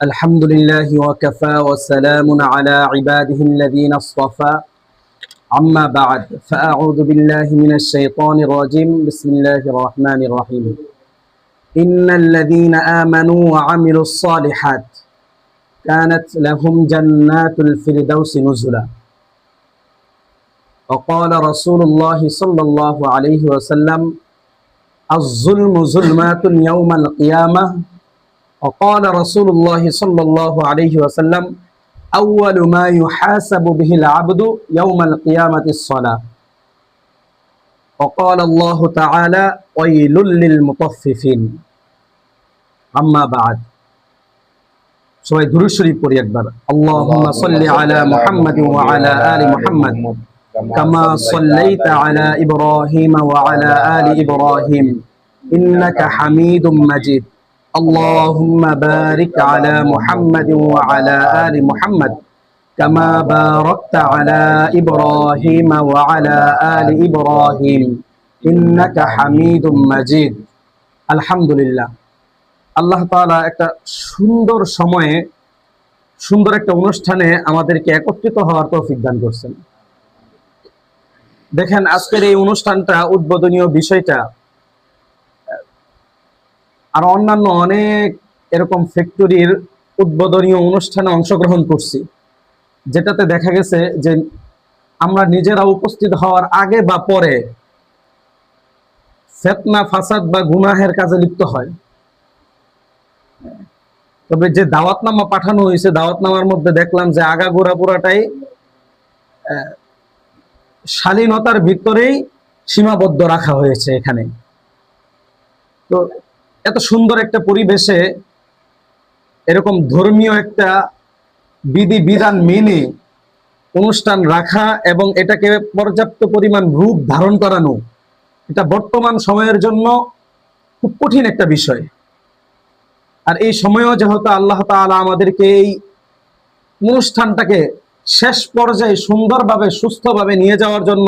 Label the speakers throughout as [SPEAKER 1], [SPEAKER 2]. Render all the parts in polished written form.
[SPEAKER 1] الحمد لله وكفى وسلام على عباده الذين اصطفى أما بعد فأعوذ بالله من الشيطان الرجيم بسم الله الرحمن الرحيم إن الذين آمنوا وعملوا الصالحات كانت لهم جنات الفردوس نزلا وقال رسول الله صلى الله عليه وسلم الظلم ظلمات يوم القيامة وقال رسول الله صلى الله عليه وسلم أول ما يحاسب به العبد يوم القيامة الصلاة وقال الله تعالى ويل للمطففين أما بعد সবাই দুরূদ শরীফ পড়ি একবার আল্লাহুম্মা সাল্লি আলা মুহাম্মাদ ওয়া আলা আলি মুহাম্মাদ কামা সাল্লাইতা আলা ইব্রাহিম ওয়া আলা আলি ইব্রাহিম ইন্নাকা হামিদুম মাজিদ اللهم بارك على محمد وعلى آل محمد كما باركت على إبراهيم وعلى آل إبراهيم إنك حميد مجيد الحمد لله আল্লাহ তাআলা একটা সুন্দর সময়ে সুন্দর একটা অনুষ্ঠানে আমাদেরকে একত্রিত হওয়ার তৌফিক দান করছেন। দেখেন আজকের এই অনুষ্ঠানটা উদ্বোধনীয় বিষয়টা আর অন্যান্য অনেক এরকম ফ্যাক্টরির উদ্বোধনীয় অনুষ্ঠানে অংশগ্রহণ করছি, যেটাতে দেখা গেছে যে আমরা নিজেরা উপস্থিত হওয়ার আগে বা পরে ফিতনা ফাসাদ বা গুনাহের কাজে লিপ্ত হয়। তবে যে দাওয়াতনামা পাঠানো হয়েছে, দাওয়াতনামার মধ্যে দেখলাম যে আগাগোড়া পুরাটাই শালীনতার ভিতরেই সীমাবদ্ধ রাখা হয়েছে। এখানে তো এত সুন্দর একটা পরিবেশে এরকম ধর্মীয় একটা বিধি বিধান মেনে অনুষ্ঠান রাখা এবং এটাকে পর্যাপ্ত পরিমাণ রূপ ধারণ করানো, এটা বর্তমান সময়ের জন্য খুব কঠিন একটা বিষয়। আর এই সময়ও যেহেতু আল্লাহ তাআলা আমাদেরকে এই অনুষ্ঠানটাকে শেষ পর্যায়ে সুন্দরভাবে সুস্থভাবে নিয়ে যাওয়ার জন্য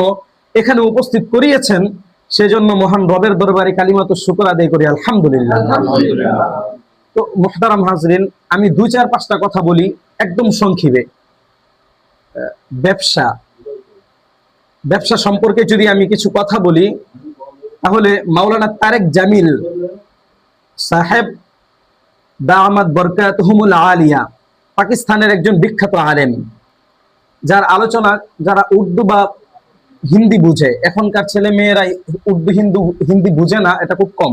[SPEAKER 1] এখানে উপস্থিত করিয়েছেন, সেজন্য মহান রবের দরবারে কালিমাতুশ শুকর আদায় করি আলহামদুলিল্লাহ। তো মুহতারাম হাজরিন, আমি 2-4-5টা কথা বলি একদম সংক্ষেপে। ব্যবসা সম্পর্কে যদি আমি কিছু কথা বলি, তাহলে মাওলানা তারেক জামিল সাহেব দামাত বরকাতুহুমুল আলিয়া, পাকিস্তানের একজন বিখ্যাত আলেম, যার আলোচনা যারা উর্দু বা হিন্দি বুঝে, এখনকার ছেলে মেয়েরা উর্দু হিন্দি বুঝে না, এটা খুব কম,